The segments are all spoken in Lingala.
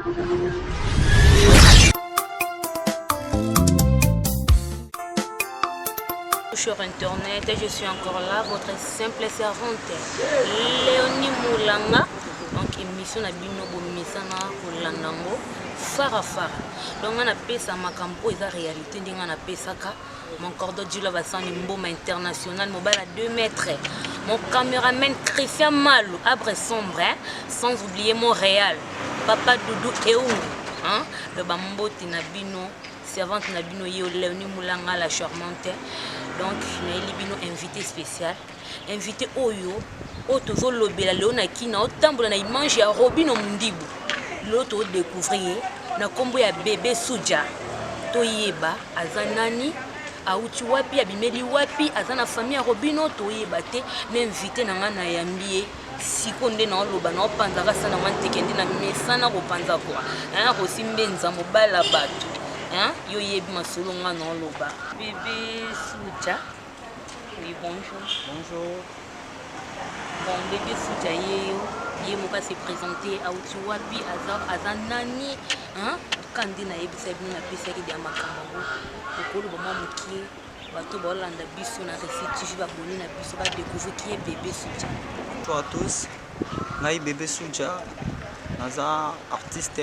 Sur internet, je suis encore là, votre simple servante Léonie Moulanga. Donc émission na bino bomisana kolandango fara fara. Donc on appelle ça makambo eza réalité ndinga na pesaka. Mon cordon du la basani mboma international mobile à 2 mètres. Mon caméraman Christian Malou, abre sombre, hein? Sans oublier Montréal. Papa Doudou Eungu, hein? Le bamboti na bino, servante na bino yo Léonie Moulanga la charmante. Donc, je suis invité spécial. Invité Oyo, Otozo Lobela, Leonakina, Otambola, il mange à Robin au Mundibu. L'autre découvrir, na combo ya bébé Souja. Toyeba, Azanani, Aouti Wapi, Abimeli Wapi, Azana famille à Robino, Toyeba, m'invité Nangana Yambie. Si on est dans le banc, on pense à ça, on te kende na mesana ko panza quoi. Hein, aussi mbenza mobala bato. Hein? Yo yebi masolonga non loba. Bébé Souja. Oui, bonjour. Bonjour. Bon, bébé Souja ye moka se présenter à Utiwapi azanani. Hein? Kandi na yebisa bino na pesa ki dia makambo. Okolo ba mokie. Bato ba landa biso na récit ba boni na biso ba découvrir qui est bébé Souja. Bonjour à tous. Naï bébé Souja. Naza artiste,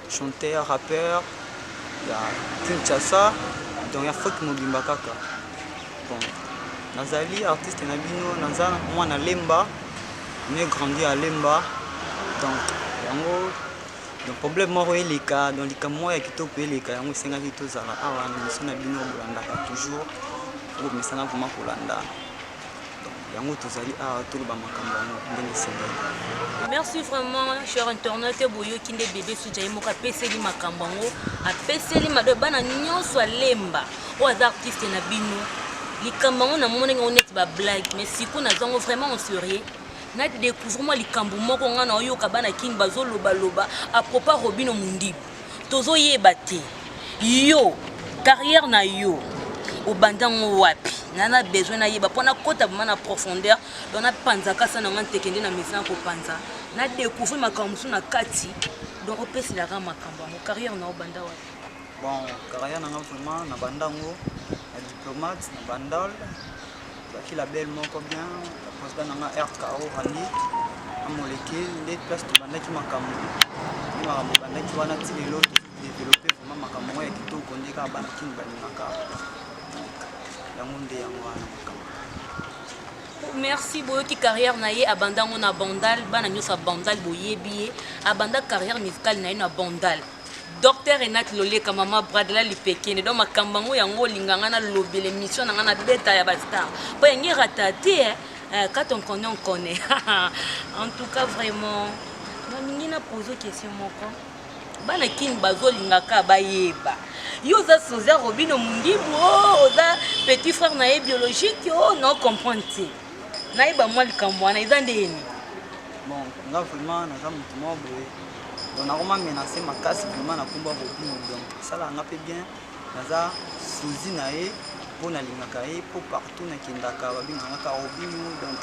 chanteur, rappeur. Il y a Kinshasa, donc il y a Fok Mobimba Kaka. Bon, Nazali, artiste Nabino, Naza, moi na Lemba, on est grandi à Lemba. Donc, le problème moi est les cas, donc les cas moi qui top les cas, on s'est engagé tous à la awa, nous sommes Nabino Bolanda toujours, pour me s'en avoir pour Landa. Merci vraiment, cher internaute, boyo kinde bébé Souja moka peseli makambango, a peseli madoba na nyonso alemba. O artiste na bino. Likambango na mona honnête ba blague, mais siko na zango vraiment on sérieux. Na découvre moi likambo moko ngana oyo kabana king bazo loba loba à propos Robino Mundibu. Tozo yeba te. Yo, carrière na yo. Au bandango wapi. Nana besoin na yeba pona kota na profondeur dona panzaka sana ngante kende na mesa ko panza na découvrir makambo na kati donc opesi la makambo mo carrière na obanda wa bon carrière na vraiment na bandango na diplomate na bandal qui la belle moko bien président na RKO Rani a molécule des places de banda qui makambo ni makambo banda qui wana tilelo développer vraiment makambo ya kitoko ndeka bana kin bani makambo. Merci boyo ki carrière na ye abanda ngona bandal bana nyosa bandal boyebi abanda carrière musicale na ye na bandal docteur Renat Loleka mama Bradela lipekene donc makambango yango linganga na lobele mission na ngana beta ya ba star po yangi ratate quand on connaît en tout cas vraiment mamingi na poser question moko bana kin bazolingaka bayeba yo za soza Robino Mundibu oza petit frère na biologique oh non comprendre na iba moi likambo na eza ndeni bon nga vraiment na za mutu mo boye donc na koma menacer makasi vraiment na kumba Robino donc ça là nga pe bien na za souzi na ye pona lingaka ye po partout na kindaka babinga ka Robino donc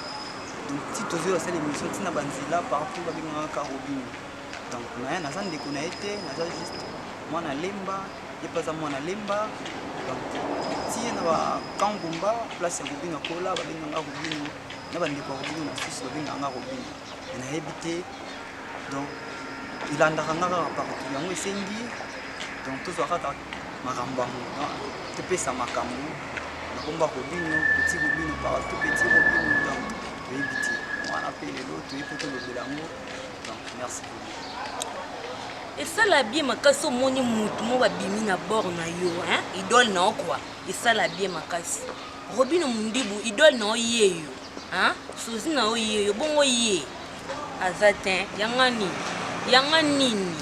si tozo ça l'émission tina banzila partout babinga ka Robino donc na za ndeko na été na za juste moi na Lemba il pas à moi na Lemba donc si na ba Kangumba place Robino kola babinga Robino na bandi ko Robino na sisi babinga Robino na habité donc il anda ngaka partout yango esengi donc tout ça kaka makambo te pesa makambo na komba Robino petit Robino partout petit Robino donc habité moi na pele l'autre il faut que le belango donc merci. Et ça la bien makaso moni mutu mo babimi na bord na yo hein idole na quoi et ça la bien makasi Robino Mundibu idole na yeyo hein sozi na yeyo bongo ye azatin yanga nini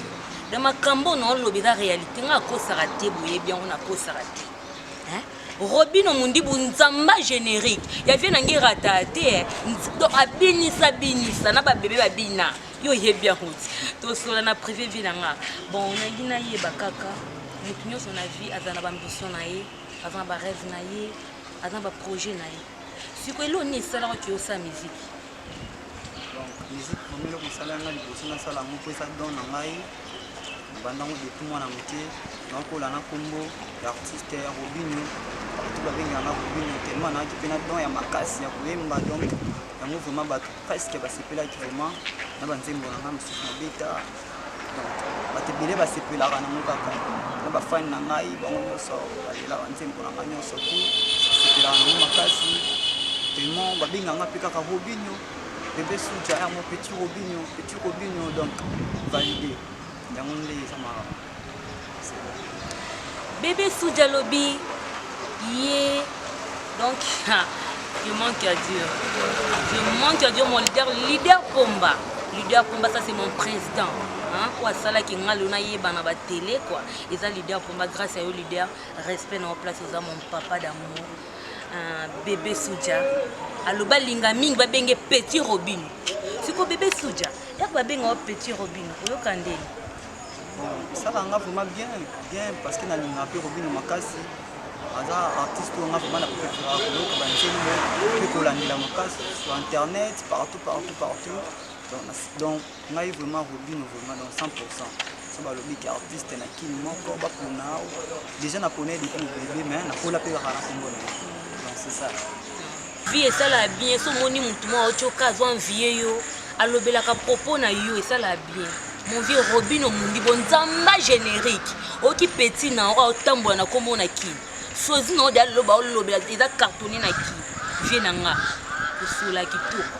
de makambo na lobira réalité nga ko sarate boye bien on a ko sarate hein Robino Mundibu nzamba générique ya vient na ngira tate do abinisa na ba bébé babina yo bien route to sola na privé vilanga bon na gina ye bakaka mutu nyonso na vie azana ba ambition na ye azana ba rêve na ye azana ba projet na ye siko elo ni sala ko sa musique donc musique momelo ko sala nga liboso na sala mo pesa don na ngai bandango depuis moi na moke nakola na kombo ya artiste ya Robinho tout babenganga Robinho tellement naaki mpe na don ya makasi ya koyemba donc yango vraiment bato presque basepelaki vraiment na banzembo na nga mosusu mobeta donc bato ebele basepelaka nango kaka na bafani na ngai bango nyonso balela banzembo na nga nyonso tu basepelaka nango makasi tellement babenganga mpe kaka Robinho bébé Soudia ya mon petit Robinho donc validé yango nde eza mara Bébé Soudia lobi yeah. Donc je manque à dire mon leader Pomba ça c'est mon président hein ou asala ki ngalo na yeba na ba télé quoi et ça leader Pomba grâce à eux leader respect na place ça mon papa d'amour Bébé Soudia aloba linga mingi ba benge petit Robinho siko Bébé Soudia yak ba benga petit Robinho oyo kandeli ça va vraiment bien parce que na linga pe Robinho makasi aza artiste on a vraiment la préférence donc banzembo pe kolandela makasi sur internet partout donc ngai vraiment Robinho vraiment dans 100% so balobi ki artiste na kini moko bapona déjà na connaît depuis bébé mais na kola pe kaka na kombo donc c'est ça vie et ça la bien so moni mutu mo ochoka zo envie yo alobelaka propos na yo et ça la bien mon vieux Robinho mundi bonzamba générique oki petit na o tambola na kombo na kini sozi na odia loba olobela eza cartonné na ki vie na nga osula kitoko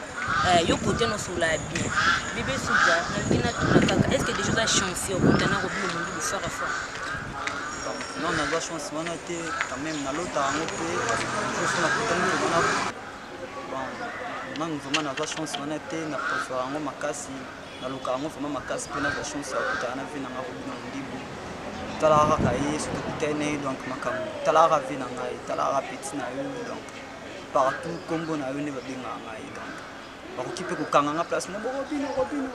yo côté no sula bien Bébé Soudia na bina tuna kaka est-ce que des choses a chance au côté na Robinho mundi bu faire fort non na ba chance wana te quand même na lota ngo pe je suis na kutani wana bon non vraiment na ba chance wana te na préfère ngo makasi na loka ngo vraiment makasi pe na ba chance ya kutana vie na nga Robinho mundi bu talara kaye surtout kutene donc makamu talara vie na ngai talara petit na yo donc partout kombo na yo ne ba benga ngai donc bakoki pe kokanga nga place na Robinho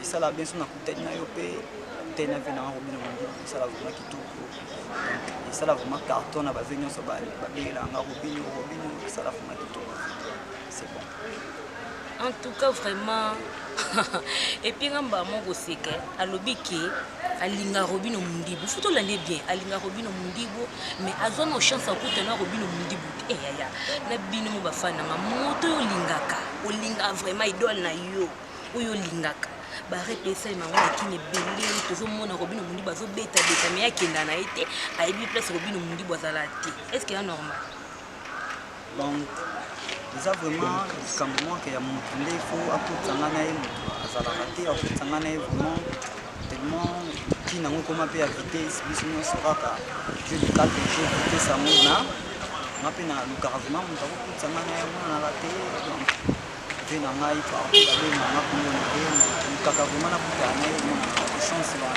isala bien so na kutene na yo pe tena vie na Robinho mundi isala vraiment kitoko donc isala vraiment carton na ba venyo so ba bela nga Robinho isala vraiment kitoko c'est bon en tout cas vraiment et puis ngamba mongo seke alobi ke alinga Robinho Mundibu futo lande bien alinga Robinho Mundibu mais azona chance akutana Robinho Mundibu ya na bino mo bafana nga moto yo lingaka olinga vraiment idole na yo oyo lingaka ba repesa ma ngona kine belé tozo mona Robinho Mundibu azo beta mais akenda na été aibi place Robinho Mundibu azala te est-ce que c'est normal donc déjà vraiment comme moi que ya moto ndé faut akutanga na ye azala raté akutanga na ye vraiment tellement qui n'a pas pu éviter ce business sera je dis quatre jours que ça mona m'a peine à le gravement on va tout ça na raté donc je n'ai pas eu par la m'a pour kaka vraiment na pour na chance là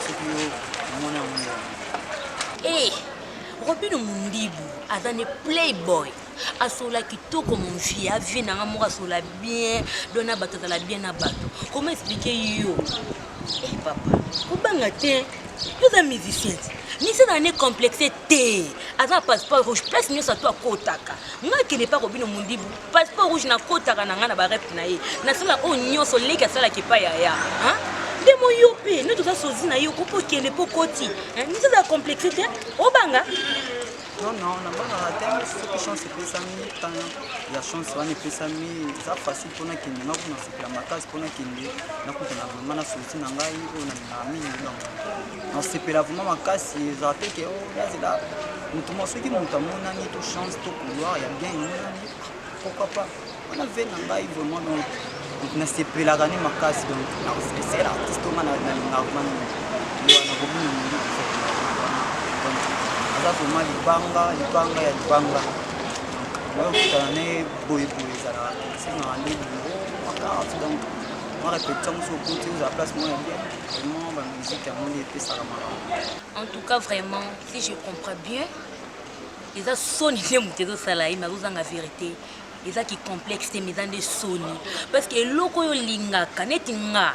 c'est que mon eh Robinho Mundibu azane playboy asola kitoko mon fille avi na nga asola bien dona bato la bien na bato comment expliquer yo eh papa kubanga te yo za musicien ni c'est dans complexé te aza passeport rouge place nyo sa to akotaka nga qui n'est pas Robinho Mundibu passeport rouge na kotaka na nga na ba rep na ye na sala o nyoso leka sala ki pa ya hein demo yo pe ne to sa sozi na yo ko kele po koti ni c'est dans complexé te obanga non, on n'a pas raté, c'est chance de Pessami, la chance de Pessami, c'est facile pour nous qui nous avons la macasse pour nous qui nous avons vraiment sorti dans la vie, on a mis on s'est payé vraiment macasse, ils ont fait que c'est là, nous tous ceux qui montent à mon année, toute chance, tout couloir, il y a bien une année, pourquoi pas, on a fait dans la vie vraiment, donc on s'est payé la année macasse, donc c'est l'artiste, on a vraiment libanga ya libanga donc on boy ça c'est un rendez-vous donc on répète ça sur côté la place moi bien vraiment la musique à mon épée ça en tout cas vraiment si je comprends bien ils a sonné les moutons salai mais vous en la vérité ils a qui complexe mais dans des soni parce que loko yo linga kanetinga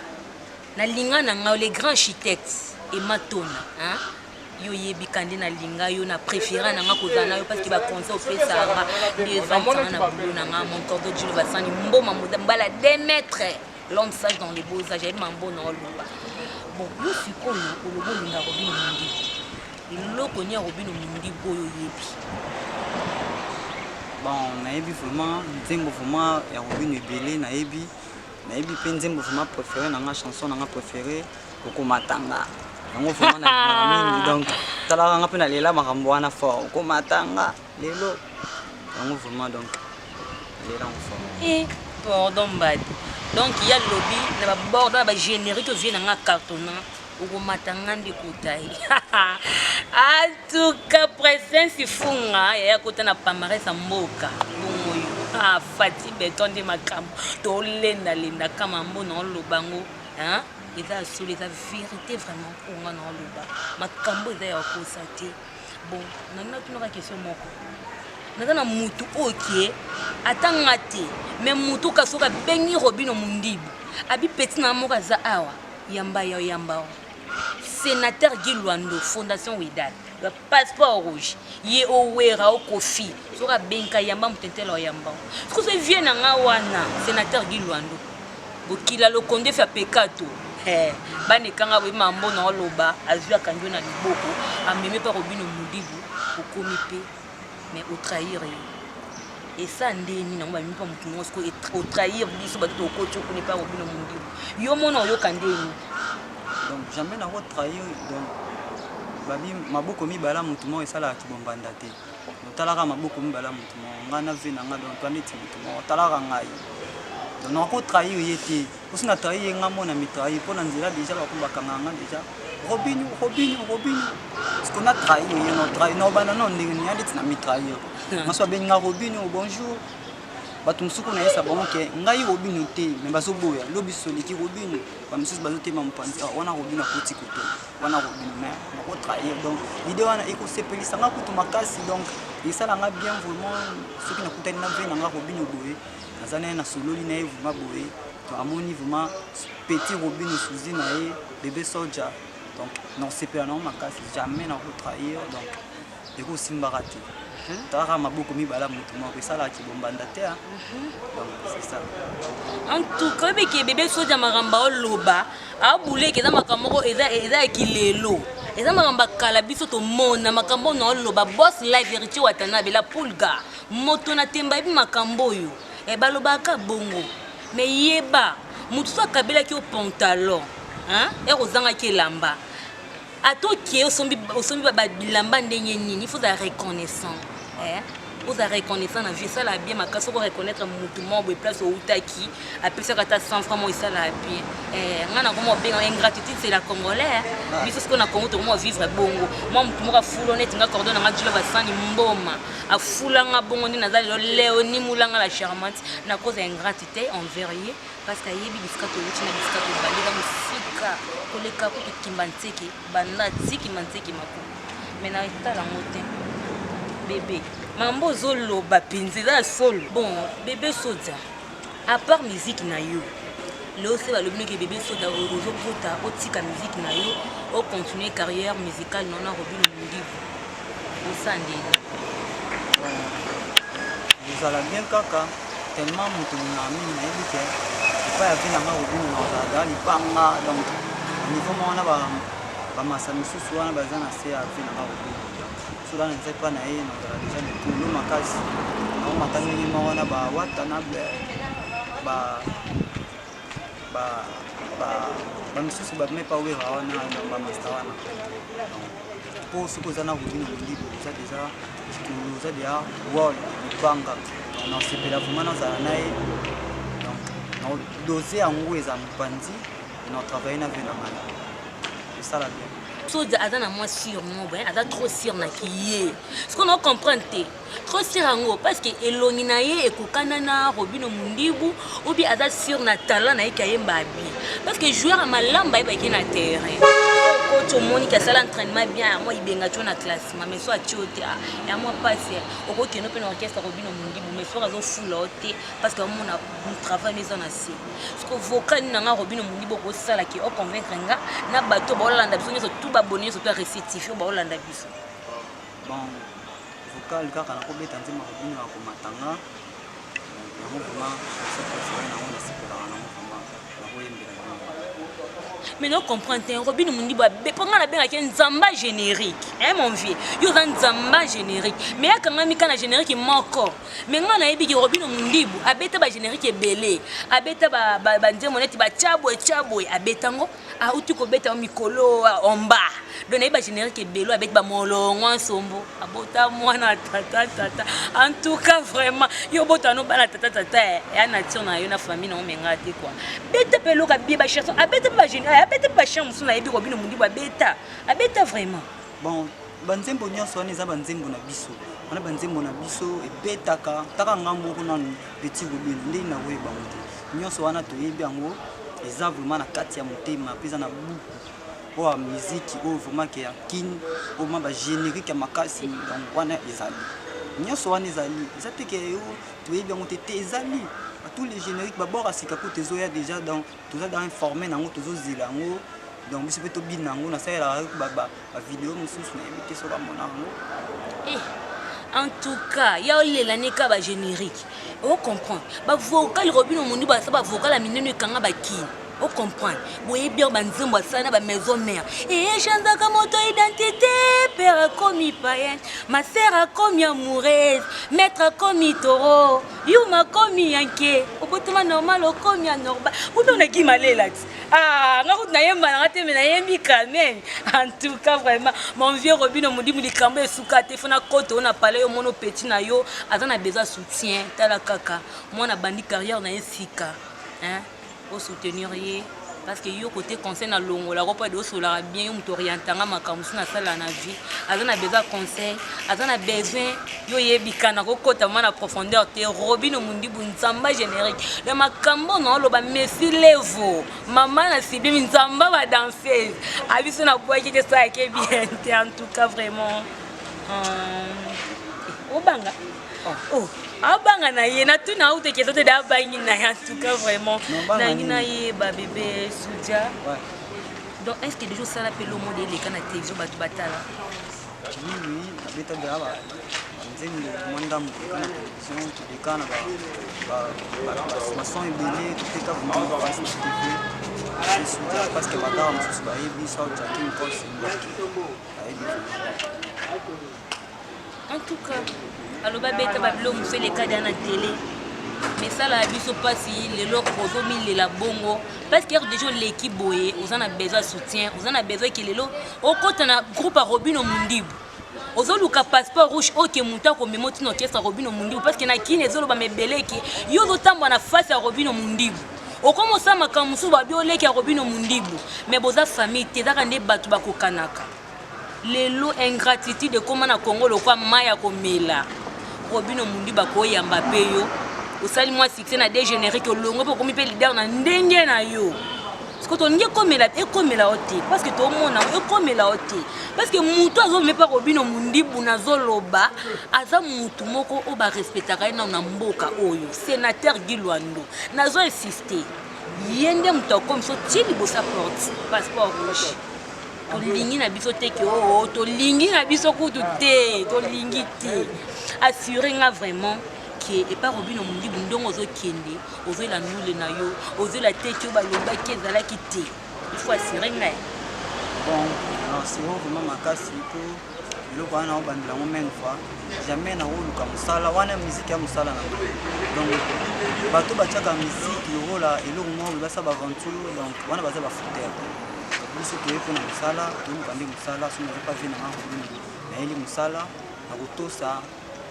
na linga na les grands architectes et matona hein yo yebi kandi na linga yo na préféré na nga kozana yo parce que ba conseil opesa nga les ventes na boulot na nga mon corps de Dieu va sani mboma mbala 2 mètres l'homme sage dans les beaux âges, mambo na oloba. Bon, yo sikoyo olobo linga Robin Mundibu. Lo konya Robin Mundibu oyo yebi. Bon, naebi vraiment nzembo vraiment ya Robin ebele naebi pe nzembo vraiment préféré na chanson na préféré Koko Matanga. Yango vraiment na mingi donc tala nga pe na lela makambo wana fort Koko Matanga lelo. Yango vraiment donc lela fort. Pardon bad. Donc il y a le lobby na ba bord na ba générique que vient na cartonnant Koko Matanga ndikutai. En tout cas présence ifunga ya kota na palmarès ya mboka. Fati beton de makambo to lenda lenda kama mbona lobango hein eza sur les vérité vraiment on a loba makambo eza ya kosate bon nana tuna question moko nana mutu okie atanga te mais mutu kasoka bengi Robin Mundibu abi petit na moko za awa yamba sénateur Guy Luando fondation Widal le passeport rouge ye owera o kofi soka benka yamba mutentela yamba parce que vient na wana sénateur Guy Luando bokila lo konde fa pekato bane kanga we mambo na oloba azua kanjo na liboko ameme pa Robin Mundibu okomi pe mais au trahir et ça ndeni na ngba mipa mutu ngosko au trahir biso bato to ko toko ne pa Robin Mundibu yo mona yo kandeni donc jamais na trahir donc babi maboko mibala mutu mo esala kibombanda te talaka maboko mibala mutu mo ngana ve na nga donc planète mutu mo talaka ngai donc na ko trahir yete aussi na trahir nga mona mi trahir pour na nzela déjà ba kumbaka nga déjà Robin parce qu'on a trahi no trahir no bana no ndingi ni andi na mi trahir maso ben nga Robin bonjour bato musuku na yesa bango ke ngai Robin te mais baso boya lobi soliki Robin ba mususu bazo tema mpanzi wana Robin akoti koto wana Robin mais ko trahir donc l'idée wana eko sepelisa nga kutu makasi donc esala nga bien vraiment ce qui na kutani na ve na nga Robin boye nazana na sololi na vraiment boye to amoni vraiment petit Robin souzi na ye bébé soldier donc non sepela non makasi jamais na ko trahir donc eko simbarate tara maboko mibala mutu moko esala kibombanda te donc c'est ça en tout cas bébé soja maramba oloba abule keza makamoko eza kilelo eza maramba kala biso to mona makambo na oloba boss live vérité watana bela pulga moto na temba bi makambo yo e balobaka bongo mais yeba mutu so kabela ki o pantalon hein e kozanga ki lamba atoki osombi ba bilamba ndenye nini il faut la reconnaissance vous avez reconnaissance na vie ça la bien makaso ko reconnaître mutu mo bo place au utaki apesa kata 100 francs mo ça la bien ngana ko mo benga ingratitude c'est la congolais biso ce qu'on a Congo to mo vivre bongo mo mutu mo ka fulo net nga cordon nga djula basani mboma afula nga bongo ni nazali lo Léonie Moulanga la charmante na cause ingratitude envers ye parce que yebi biska to uti na biska to balika musika koleka ko kimbanteke banda tiki manteke makoko mais na etala mote bébé mambo zolo bapinzi za solo bon bébé soja à part musique na yo le c'est le que bébé soja ozo pota otika musique na yo o continuer carrière musicale non na Robin Mundibu au sandé vous allez bien kaka tellement mutu na mimi na yebi ke pas ya vina ma Robin na za li panga donc niveau mo na ba masamisu wana bazana se ya vina ma Robin cela ne sait pas naïe dans déjà le tout makasi on m'a tenu moi na ba watana ba misusu ba me pa wera wana ba master wana pour ce que ça na Robin Mundibu ça déjà que ça déjà wall banga on s'est fait la vraiment dans ça naïe donc dossier en ngweza mpanzi et notre travail na vena mala c'est ça la bien soja azana moi sur moi ben aza trop sur na kiye ce qu'on a comprendre trop sur ngo parce que elongi na ye ekokana na Robin Mundibu ou bien aza sur na talent na ekayemba bien parce que joueur a malamba e ba ki na terrain coach Monica sala entraînement bien moi ibenga tu na classement mais soit tiote ya moi passer au côté no pe na orchestre Robin Mundibu mais soit azo fulote parce que mon travail les en assez ce que vocal na Robin Mundibu ko sala ki o convaincre nga na bato ba olanda biso nyoso tout ba bonner surtout récitif ba olanda biso bon vocal kaka na ko beta nzima Robin na ko matanga donc vraiment c'est ça que c'est na on espère na on vraiment mais non comprendre Robin Mundibu pendant la bien un zamba générique hein mon vieux yo un zamba générique mais ya quand même kana générique moko mais ngana yebi ki Robin Mundibu abeta ba générique belé abeta ba nzemo neti ba chabwe abetango a uti ko beta mikolo omba donné ba générique belo abeta ba molongo nsombo abota mwana tata en tout cas vraiment yo bota no bala tata ya nation na yo na famille na omenga te quoi beta pelo ka bi ba chanson abeta ba générique abeta ba chanson na yebi Robin Mundibu abeta vraiment bon banzembo nyonso wana eza banzembo na biso wana banzembo na biso ebetaka taka ngambo kuna petit Robin nde na weba moto nyonso wana toyebi yango eza vraiment na kati ya motema peza na buku po ya musique oyo vraiment ke ya kin o ma ba générique ya makasi donc wana ezali nyonso wana ezali eza te ke yo toyebi yango te ezali tous les génériques d'abord à Sikaku tezoya déjà dans tout ça dans informé nango tozo zilango donc biso peto binango na ça la vidéo mususu na éviter so ba monango en tout cas il y a les l'année ka ba générique on comprend ba vocal Robin Mundibu ba ça ba vocal a minene kanga ba ki on comprend boye bien banzembo sana ba maison mère et chanta comme auto identité père comme païen ma sœur comme amoureuse maître comme taureau yuma comme yanké au botuma normal au comme normal ou on a qui malela ah ngako na yemba na te mais na yembi quand même en tout cas vraiment mon vieux Robin Mundibu likambo esukate fona koto on a parlé yo mono petit na yo azana besoin soutien tala kaka moi na bandi carrière na esika hein pour soutenir parce que yo côté conseil na longo la pas de sola bien yo m'orientanga makamusu na sala na vie azana besoin conseil azana besoin yo yebikana ko kota mana profondeur te Robin Mundibu nzamba générique le makambo no lo ba Messi levo maman na sibi nzamba ba danseuse abiso na boye que ça est bien en tout cas vraiment obanga oh abanga na ye na tu na uté que te da bangi na en tout cas vraiment na ye ba bébé Soudia donc est-ce que déjà ça l'appelle au monde les kana télévision batu batala oui abeta de aba nzembo mwanda mu kana télévision tu de kana ba son ebele tu te ka vraiment pas c'est Soudia parce que batala mususu ba yebi ça Jackie Cox en tout cas alors babeta bablo muso les cas dans la télé mais ça la biso pas si les locaux ozomi la bongo parce que déjà l'équipe boye on a besoin de soutien on a besoin que les lots au côté na groupe à Robin Mundibu ozoluka passeport rouge OK muta ko memoti no orchestre Robin Mundibu parce que na kine zolo ba mebeleki yo zotamba na face à Robin Mundibu okomo sa makamusu ba bioleki à Robin Mundibu mais boza famille te zaka nde batu bakokanaka lelo ingratitude comme na Congo lo kwa maya komela Robin Mundibu bakoyamba pe yo osali moi succès na des génériques longo po komi pe leader na ndenge na yo parce que ton komela oti parce que to mona komela oti parce que mutu azo me pa Robin Mundibu na zoloba aza mutu moko o ba respectaka na mboka oyo sénateur Gilwando nazo insister yende mutu comme so tili bosa porte passeport rouge tolingi na biso te ke o tolingi na biso kutu te tolingi te assurer nga vraiment que et pas Robin Mundibu ndongo zo kende ozo la nule na yo ozo la te ke ba loba ke zala kite il faut assurer nga bon non c'est vraiment makasi to le ko na obandela mo même fois jamais na uluka musala wana musique ya musala na donc bato bachaka musique yo la elo mo ba sa ba aventure donc wana baza ba fouteur biso to yepo na musala to mukande musala so na pas vina na eli musala na kotosa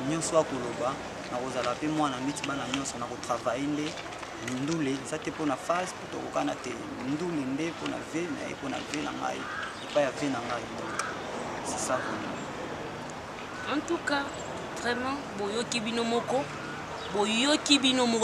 nyonso akoloba na kozala pe mwana miti bana nyonso na kotravailler nde ndule ça te pona face pour to kana te ndule nde pona ve na e pona ve na ngai e pas ya ve na ngai c'est ça en tout cas vraiment boyoki bino moko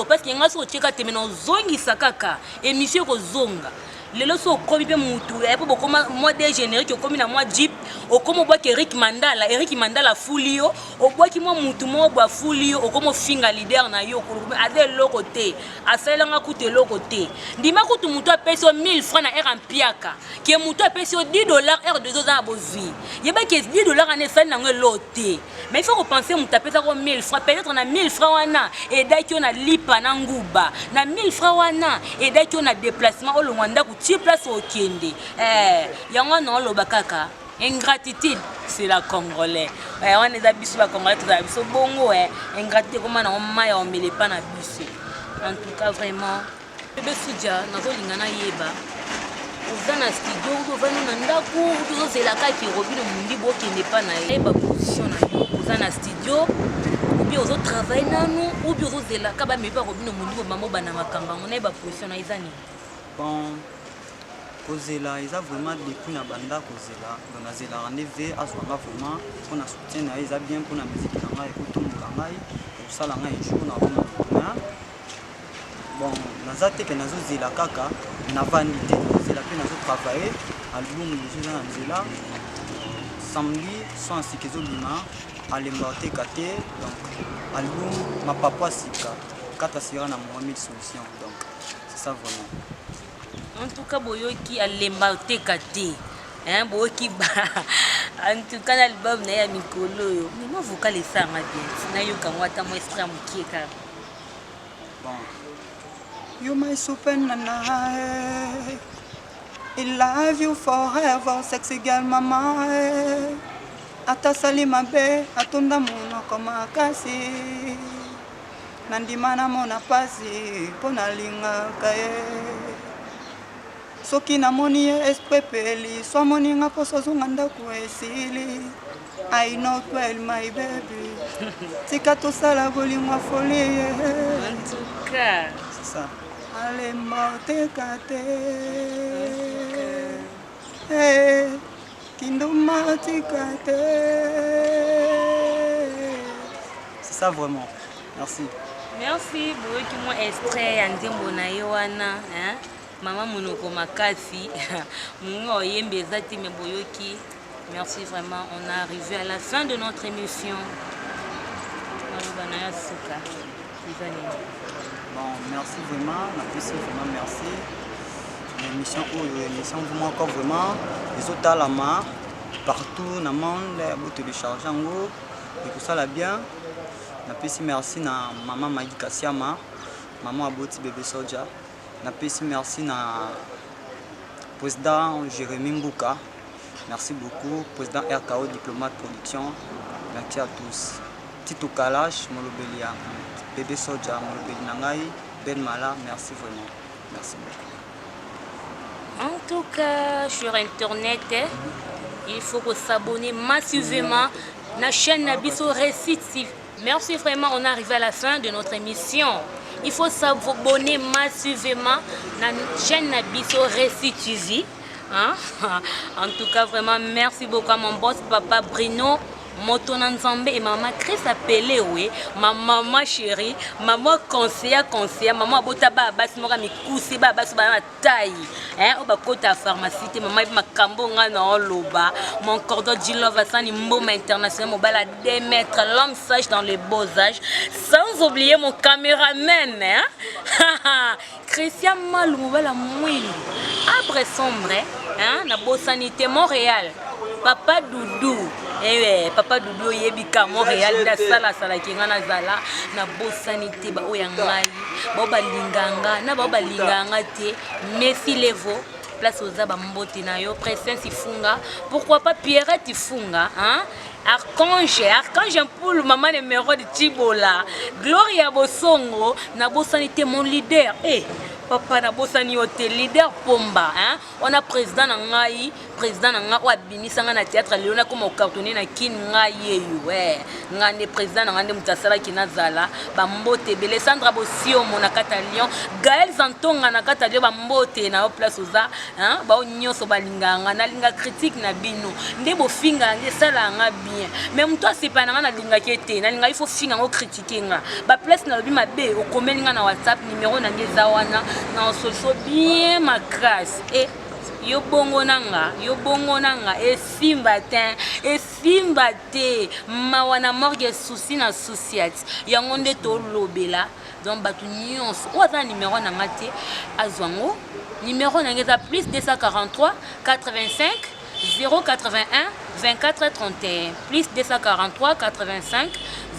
parce que nga so cheka temena zongisa kaka émission ko zonga lelo so komi pe mutu e po bokoma mode générique komi na moi jeep okomo bwa ke Eric Mandala fulio obwaki mo mutu mo bwa fulio okomo finga leader na yo ko ade loko te asalanga kute loko te ndima kutu mutu apeso 1000 francs na era mpiaka que moto apesi yo $10 heure de oza na bozwi yeba ke $10 wana esali nango elo te mais il faut repenser moto apesaka 1000 francs peut-être na 1000 francs wana edaki yo na lipa na nguba na 1000 francs wana edaki yo na déplacement olongwa ndako ti place okende yango na oloba kaka ingratitude c'est la congolais on eza biso ba congolais tozala biso bongo ingratitude koma na mai omele pa na biso en tout cas vraiment bebe Soudia nazolinga nayeba oza na studio ovandi na ndako tozozela kaka robino mundi bokende pa na ye ba position na yo oza na studio ou bien ozotravaille nanu ou bien ozozela ka bamemi pa robino mundi bomama obana makambo yango naye ba position na eza nini bon kozela eza vraiment depuis na banda kozela donc nazelaka nde ve azwanga vraiment mpona soutien na ye eza bien mpona musike na ngai ekotomboka ngai ekosala ngai ejour na omona bon naza te ke nazozela kaka navandi te nazozela mpe nazotravaille album deja eza na nzela samedi so asika ezobima alemba oteka te donc album mapapa asika kata sira na Mohamed Solution donc c'est ça vraiment. En tout cas, boyoki alemba oteka te. Boyoki ba. En tout cas, l'album na ya mikolo yo. Mais moi vocal esanga bien. Na yo kangwata mo esprit amukieka. Bon. You my super nana. I love you forever, sexy girl mama. Ata salima be, atunda mono kama kasi. Nandimana mona pasi, pona linga kaye. Soki na moni ye espepeli, so moni nga poso zonga ndako esili. I know well my baby. Tika to sala bolingo folie. En tout cas, c'est ça. Ale morte kate. Eh, kinduma tikate. C'est ça vraiment. Merci. Merci boyoki mo extrait ya nzembo na yo wana, Maman monoko makasi, mungo yembe zati me boyoki. Merci vraiment, on est arrivé à la fin de notre émission. Bon, merci vraiment, j'apprécie vraiment, merci. L'émission vraiment encore vraiment, les autres à la main, partout dans le monde, vous téléchargez en haut, et tout ça là bien. J'apprécie merci à maman Maggie Kassiama, maman Aboti bébé Soja. Merci à président Jérémy Mbouka. Merci beaucoup, président RKO Diplomate Production. Merci à tous. Tito Kalash, Molobelia, bébé Soja, Molobeli Nangai, Ben Mala, merci vraiment. Merci beaucoup. En tout cas, sur Internet, il faut s'abonner massivement à la chaîne Nabiso Récit. Merci vraiment, on est arrivé à la fin de notre émission. Il faut s'abonner massivement à la chaîne Nabiso Récit TV. En tout cas, vraiment, merci beaucoup à mon boss, papa Bruno, Motonan Nzambe et maman Chris appelé, oui. Ma maman chérie, maman conseillère, maman Botaba, Basmora, Mikousi, Babasba, taille. Au Bakota pharmacie, maman Makambo, Loba, mon cordon Djilova, Sani Mboma international, mon bala démettre l'homme sage dans les beaux âges, sans oublier mon caméraman, Christian Malou, mon bala mouille. Après sombre, na beau sanité Montréal, Papa Doudou. Papa Doudou yebika Montréal na sala kinga na zala na bosanité ba oyangai ba balinganga na ba balinganga te Messi Levo place aux aba mbote na yo Presence Ifunga, pourquoi pas Pierrette Ifunga, Archange Poul, maman numéro de Tibola, Gloria Bosongo na bosanité mon leader. Papa na bosani hotel leader Pomba, on a président ngai wa bimisanga na théâtre Léona comme au cartonné na kin ngai ngane président ngande mutasala kinazala ba mbote bele Sandra Bosio mona Catalion Gaël Zantonga na Catalion ba mbote na place oza ba onyoso balinganga na linga critique na bino nde bo finga nde sala nga bien même toi c'est pas na linga kete na linga il faut finga ngo critiquer nga ba place na lobi mabe o komelinga na WhatsApp numéro na ngeza wana na solution bien ma grâce et yo bongo nanga e simba te mawana morgue souci na société yango nde to lobela donc batu nyonso o ata numéro na ngate azwango numéro na ngeza plus 243 85 081 24 31 plus 243 85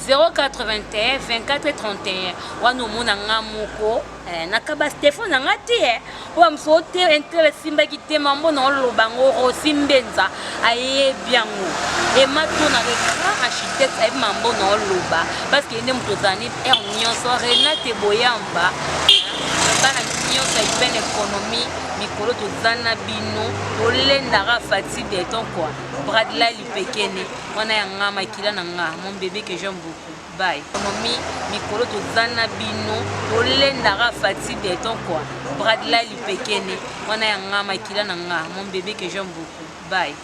081 24 31 wana omona nga moko nakaba Stéphane nanga te oyo mosu te intere esimbaki te mambo na oloba ngo rosimbenza ayebi yango ematona grand architecte ayebi mambo na oloba parce que nde moto ozali ere nyonso Renate Boyamba bana nyonso aipene économie mikolo toza na bino tolendaka fati de ton quoi Bradla Lipekene wana ya nga makila na nga mon bébé que j'aime beaucoup bye économie mikolo toza na bino tolendaka fati de ton quoi Bradla Lipekene wana ya nga makila na nga mon bébé que j'aime beaucoup bye